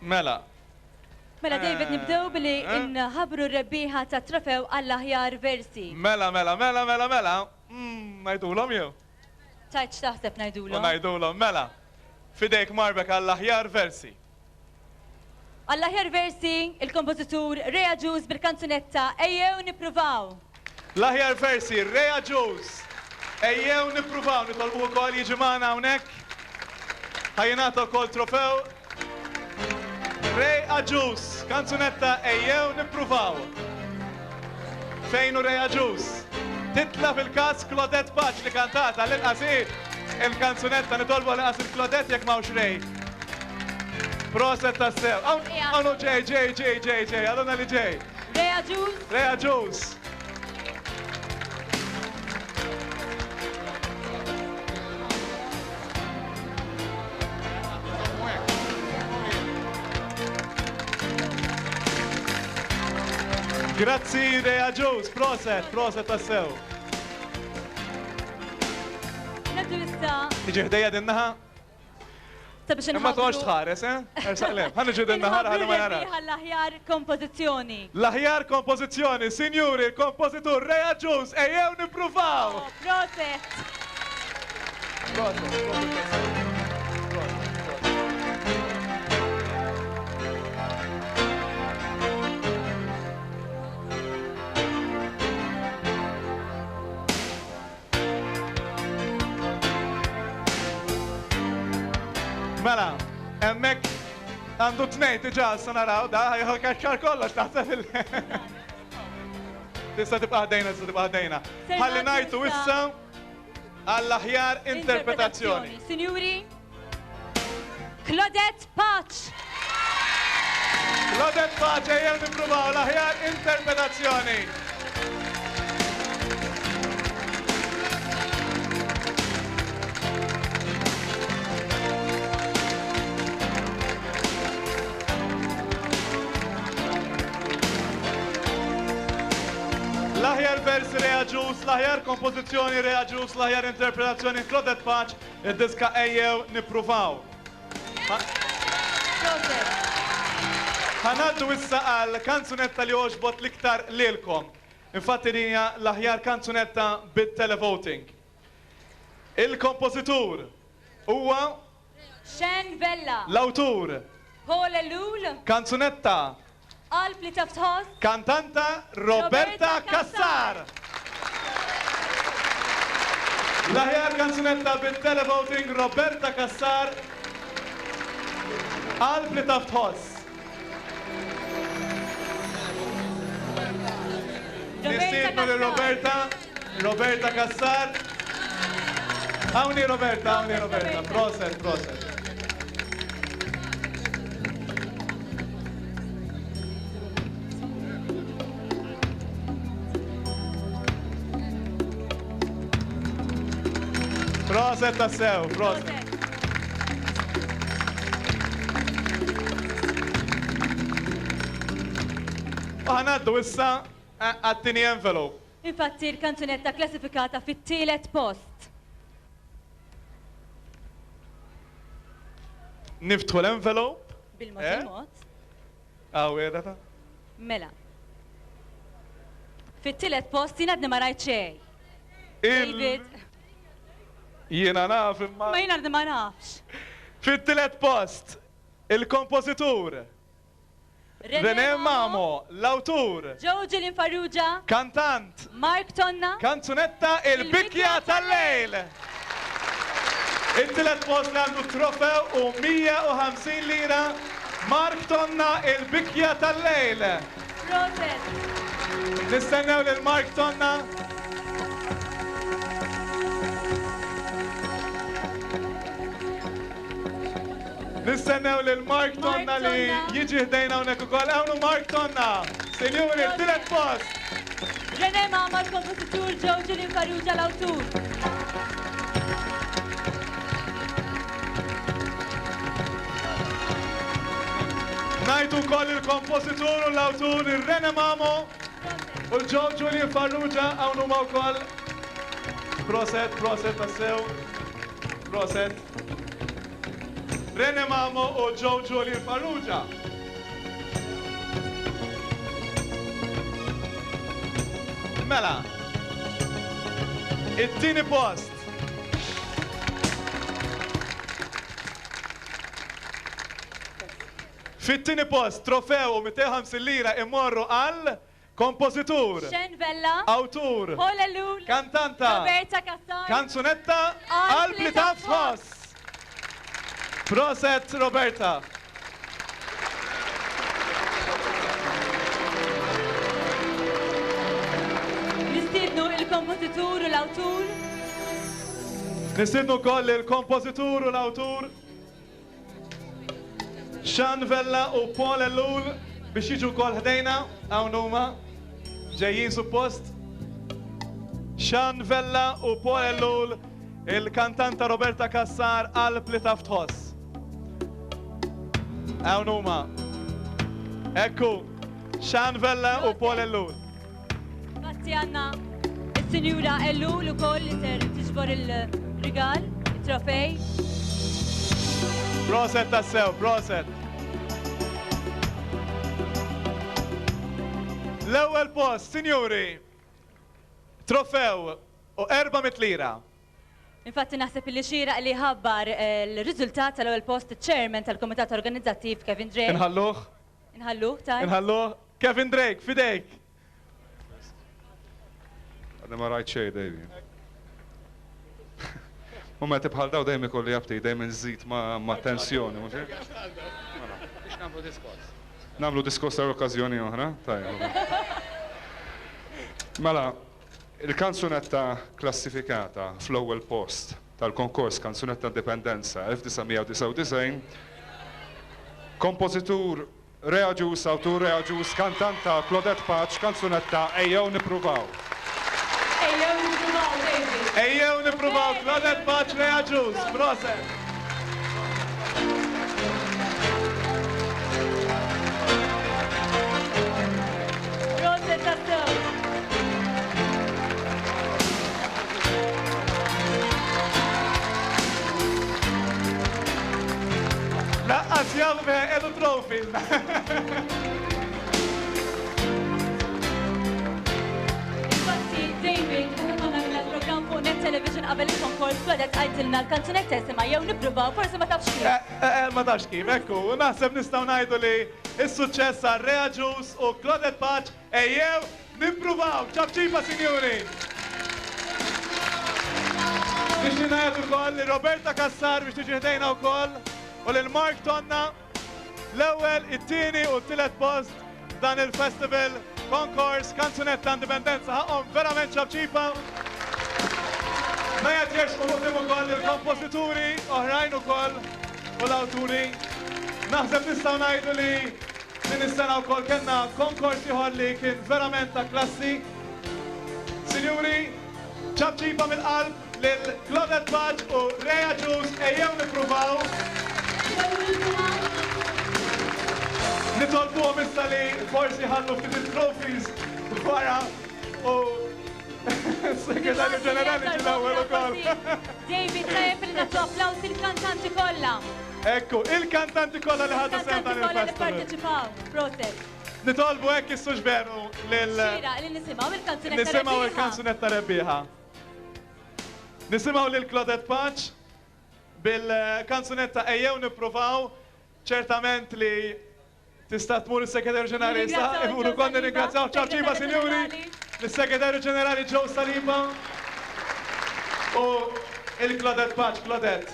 Mela. Mela David nibdew billi inħabru r-rebbieħa ta' trofew għall-aħjar versi. Mela. Najdulhom jew? Tajt x'taħseb ngħidulhom? Najdulhom, mela. Fidejk Marbek għall-aħjar versi. Għall-aħjar versi il-kompożitur Rea Juice bil-kanzunetta Ejjew Nippruvaw. L-aħjar versi Rea Juice. Ejjew nippruvaw, nitolbu wkoll jiġi magħna hawnhekk. Ħajjingħata wkoll trofew. Rea Juice, kanzunetta Ejjew nippruvaw. Fejn hu Rea Juice? Titla fil-każ Claudette Paċ li kantata l-inqas il-kanzunetta nitolbu l-inqas il-Claudette jekk m'hawnx Rej. Proset tassew. Għawnu ġej, għaduna li ġej. Rea Juice. Rea Juice. Grazzi Rea Juice, proset tassew. Naddu issa. Tiġi ħdejja din-naħa? Sabiex Ma toħx tħares, Ersaqlem, ħanni ġi din-naħar ħalli ma jara. L-aħjar kompożizzjoni. L-aħjar kompożizzjoni, sinjuri, kompożitur Rea Juice, ejjew nippruvaw. Proset. Mela, emmek għandu t-nejn tiġa s-sanaraw, da ħajħol kaċċar kollox taħseb Tista tibqa' ħdejna. Ħalli ngħidu issa għall-aħjar interpretazzjoni. Sinjuri, Claudette Paċ. Claudette Paċ ejjew nippruvaw l-aħjar interpretazzjoni. L-aħjar versi Rea Juice, l-aħjar kompożizzjoni Rea Juice, l-aħjar interpretazzjoni Claudette Paċ, id-diska ejjew nippruvaw. Ħanaddu issa għal kanzunetta li oġbot l-iktar lilkom. Infatti hija l-aħjar kanzunetta bit-televoting. Il-kompożitur huwa Xen Vella. L-awtur Paul Elul. Kanzunetta Qalb li taf tħoss. Kantanta Roberta Cassar. L-aħjar kanzunetta bit-televoting Roberta Cassar. Qalb li taf tħoss. Nistiednu li Roberta Cassar. Hawnhi Roberta. Proset. Proset tassew, proset. Ħanaddu issa għattini envelope. Infatti l-kanzunetta klassifikata fit-tielet post. Niftħu l-envelope. Bil-mod. Għaweda ta' Mela. Fit-tielet post jinadni ma rajt xejn. David. Jiena naf imma. Ma jinadni ma nafx. Fit-tielet post, il-kompożitur René Mamo, l-awtur Joe Farrugia, kantant Mark Tonna, kanzunetta Il-Bikja tal-Lejl. Il-tielet post li għandu trofew u 150 lira Mark Tonna Il-Bikja tal-Lejl. Proset. Nistennew lil Mark Tonna. Nistennew lil Mark Tonna li jiġi ħdejna hawnhekk ukoll. Hawnhu Mark Tonna. Sinjuri, il-tielet post. René Mamo, l-kompożitur Joe Farrugia, l-awtur. Ngħidu wkoll il-kompożitur u l-awtur René Mamo u Joe Farrugia hawn huma wkoll. Proset tassew. Proset. Rene Mamo u Joe Julie Farrugia. Mela, it-tieni post. Fit-tieni post, trofew u 250 lira immorru għal kompożitur, Xenvella, awtur, Holelul, kantanta, Roberta Cassar, kanzunetta għal plitaf tħoss. Proset Roberta. Nistidnu il-kompożitur u l-awtur. Nistidnu koll il-kompożitur u l-awtur. Xanvella u Paul Ellul biex jiġu koll ħdejna hawn huma ġejjin suppost. Xanvella u Paul Ellul, il-kantanta Roberta Cassar għal plitaf tħoss. Hawn huma. Ekku, Xanvella u Paul Ellul. Grazzi għanna il-Sinjura Ellul u koll li ser tiġbor il-rigal, il-trofej. Proset tassew, proset. L-ewwel post, sinjuri, trofew u 400 lira. Infatti naħseb li xira li ħabbar il-riżultat tal-ewwel post chairman tal-Komitat Organizzattiv Kevin Drake. Inħalluh? Inħalluh, taj? Inħalluh? Kevin Drake, fidejk. Għadna ma rajt xej, David. Mumma tibħal daw dejjem ikolli jabti, dejjem nżid ma' tensjoni, mhux hekk? Biex nagħmlu diskors. Nagħmlu diskors tal-okkażjoni oħra? Tajjeb. Mela, il-kanzunetta klassifikata fl-ewwel post tal-konkors Kanzunetta Indipendenza 1999, kompożitur Rea Ġus, awtur Rea Ġus, kantanta Claudette Patch, kanzunetta Ejjew Nippruvaw. Ejjew nippruvaw, David. Ejjew nippruvaw Claudette Patch, Rea Ġus, proset. Proset tassew. Laqqas jagħmlu edu trophies. Infatti, David, konna mill-program fuq Net Television qabel il-konkors Claudette għajtilna l-kanzunetta jisimha Jew Nippruvaw, forsi ma tafx kif. Ma tafx kif, ekku, naħseb nistgħu ngħidu li s-suċċess għal Rea Ġus u Claudette Patch ejjew nippruvaw, ċabċiba sinjuri. Biex ngħidu wkoll li Roberta Cassar biex tiġi ħdejna wkoll u lil Mark Tonna l-ewwel, it-tieni u t-tielet post dan il-festival konkors Kanzunetta Indipendenza ħaqhom verament ċabċiba. Ma jgħatjerx u muqdim ukoll il-kompożituri oħrajn ukoll u l-awturi. Naħseb nistgħu ngħidu li din is-sena wkoll kellna konkors ieħor li kien verament ta' klassi. Sinjuri, ċabċiba mill-qalb lil Claudette Patch u Rea Ġus ejjew nippruvaw. Nitolbuhom issa li forsi ħallu ftit il-trophies wara u Segretarju Ġenerali ġi l-ewwel ukoll. David, tajjeb li nagħtu applaws il-kantanti kollha. Ekku, il-kantanti kollha li ħadu sehem dan il-festival. Parteċipaw, proset. Nitolbu hekk is-sux veru lil Xira, li nisimgħu il-kanzunetta nisimgħu rebbieħa. il-kanzunetta rebbieħa. Nisimgħu lil Claudette Patch bil-kanzunetta ejjew nippruvaw, ċertament li tista' tmur is-Segretarju Ġenerali issa, imuru kon nirringrazzjaw ċabċiba sinjuri, l-Segretarju Ġenerali Joe Saliba u il-Claudette Patch. Claudette,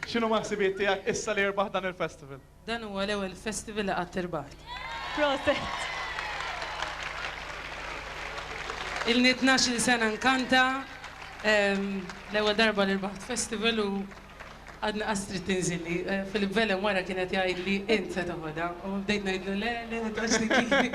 x'inhu maħsibiet tiegħek issa li jirbaħ dan il-festival? Dan huwa l-ewwel festival li qatt irbaħt. Proset. Ilni 12 sena nkanta, l-ewwel darba li rbaħt festival u għadna qastri tinżilli. Fil-Velem wara kienet jgħidli int se toħodha u bdejt ngħidlu le għaxli kif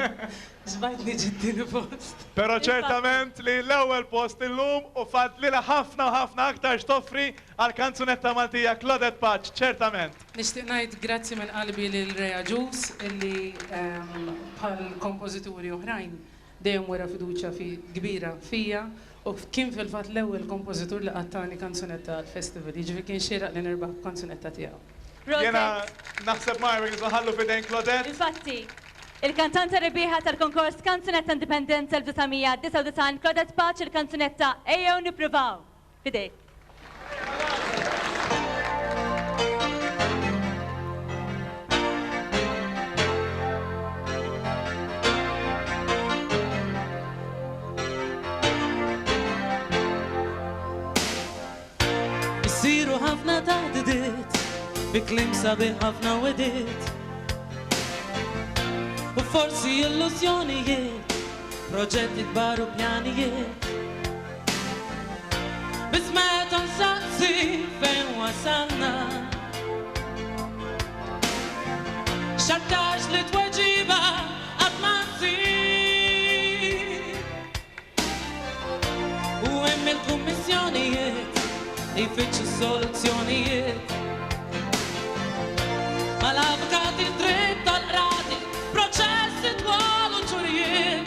żbajtni ġittini post. Pero ċertament li l-ewwel post illum u fadlilha ħafna u ħafna aktar x'toffri għal kanzunetta Maltija Claudette Patch, ċertament. Nixtieq ngħid grazzi minn qalbi lil Rea Ġus illi bħal kompożituri oħrajn dejjem wara fiduċja kbira fija u kien fil-fatt l-ewwel kompożitur li qattani kanzunetta għall-festival, jiġifieri kien xieraq li nirbaħ kanzunetta tiegħu. Jena naħseb Marvin nħallu fidejn Claudette. Infatti, il-kantanta rebbieħa tal-konkors Kanzunetta Indipendenza 1999, Claudette Paċ, il-kanzunetta Ejjew Nippruvaw. Fidejk. Siru ħafna taħdidiet, bi klim sabiħ ħafna wedit. U forsi illużjonijiet, proġetti kbar u pjanijiet. Bis meta nsaqsi fejn wasalna, xartax li tweġiba qatt ma nsir. U hemm il-kummissjonijiet jfittxu soluzzjonijiet. Mal-avukati dritt tal-qrati, proċessi twal u ġurijiet.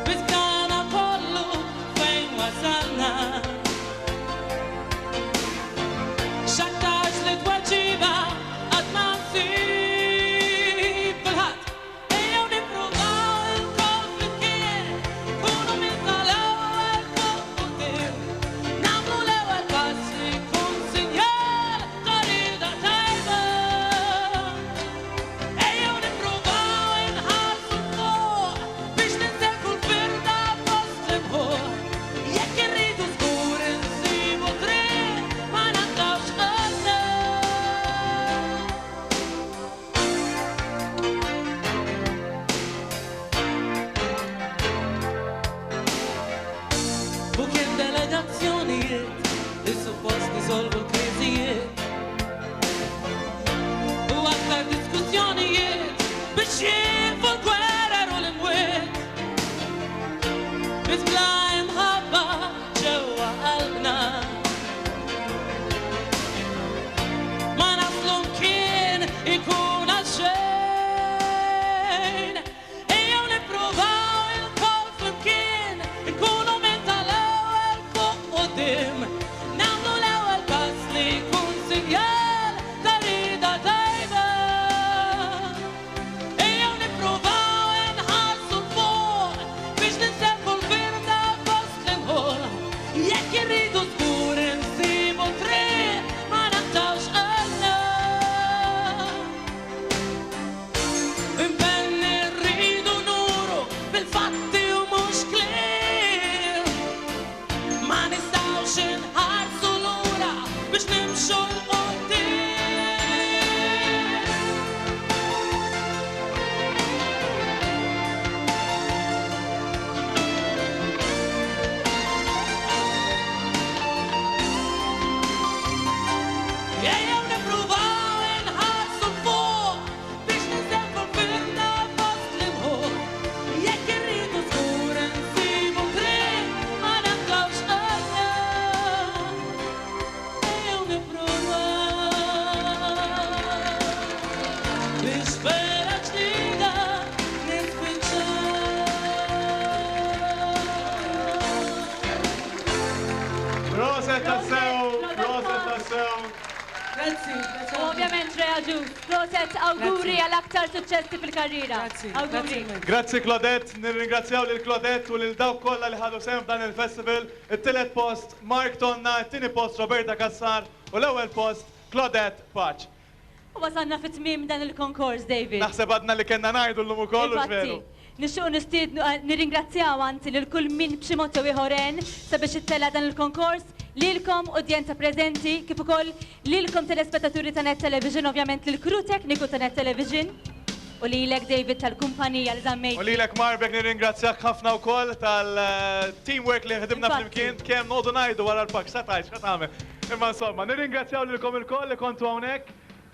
Biskana kollu fejn wasalna, xaktax li tweġiba qatt ma nsib. Kulħadd ejjew nippruvaw il-kol flimkien, kunu minn tal-ewwel fuq quddiem. Suppost nisolvu l-kriżijiet u aktar diskussjonijiet biex jinfu l-gwerer u l-imwiet. Biz bla imħabba ġewwa qalbna, ma naslu mkien ikun għal xejn. Ejjew nippruvaw il-kol flimkien, ikunu minn tal-ewwel fuq quddiem. Ovvjament Rea Ġus, proset awguri għal-aktar suċċessi fil-karriera. Awguri. Grazzi Claudette, nirringrazzjaw lil Claudette u lil dawk kollha li ħadu sehem f'dan il-festival. It-tielet post Mark Tonna, it-tieni post Roberta Kassar u l-ewwel post Claudette Paċ. U wasanna fit-tmiem dan il-konkors, David. Naħseb għadna li kellna ngħidu llum ukoll u veru. Nixtiequ nistiednu nirringrazzjaw anzi lil kull min b'xi mod jew ieħor sabiex ittella dan il-konkors. Lilkom udjenza preżenti, kif ukoll lilkom telespettaturi ta' Net Television, ovvjament lil-kru tekniku ta' Net Television u lilek David tal-kumpanija li żammejt. U lilek Marbek nirringrazzjak ħafna wkoll tal-teamwork li ħdimna flimkien kemm noqogħdu ngħidu wara l-pak sa tgħid x'qed tagħmel. Imma insomma, nirringrazzjaw lilkom ilkoll li kontu hawnhekk.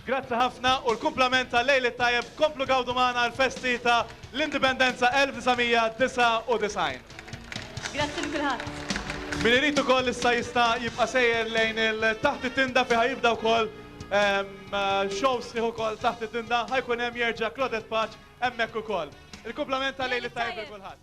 Grazzi ħafna u l-kumplament tal-lejl tajjeb komplu gawdu magħna l-festi ta' l-Indipendenza 1999. Grazzi l kulħadd. Min irid ukoll issa jista' jibqa' sejjer lejn il-taħt it-tinda fi ħajibda wkoll shows ieħor ukoll taħt it-tinda ħajkun hemm jerġa' Claudette Paċ hemmhekk ukoll. Il-kumplament tal-lejl tajjeb il kulħadd.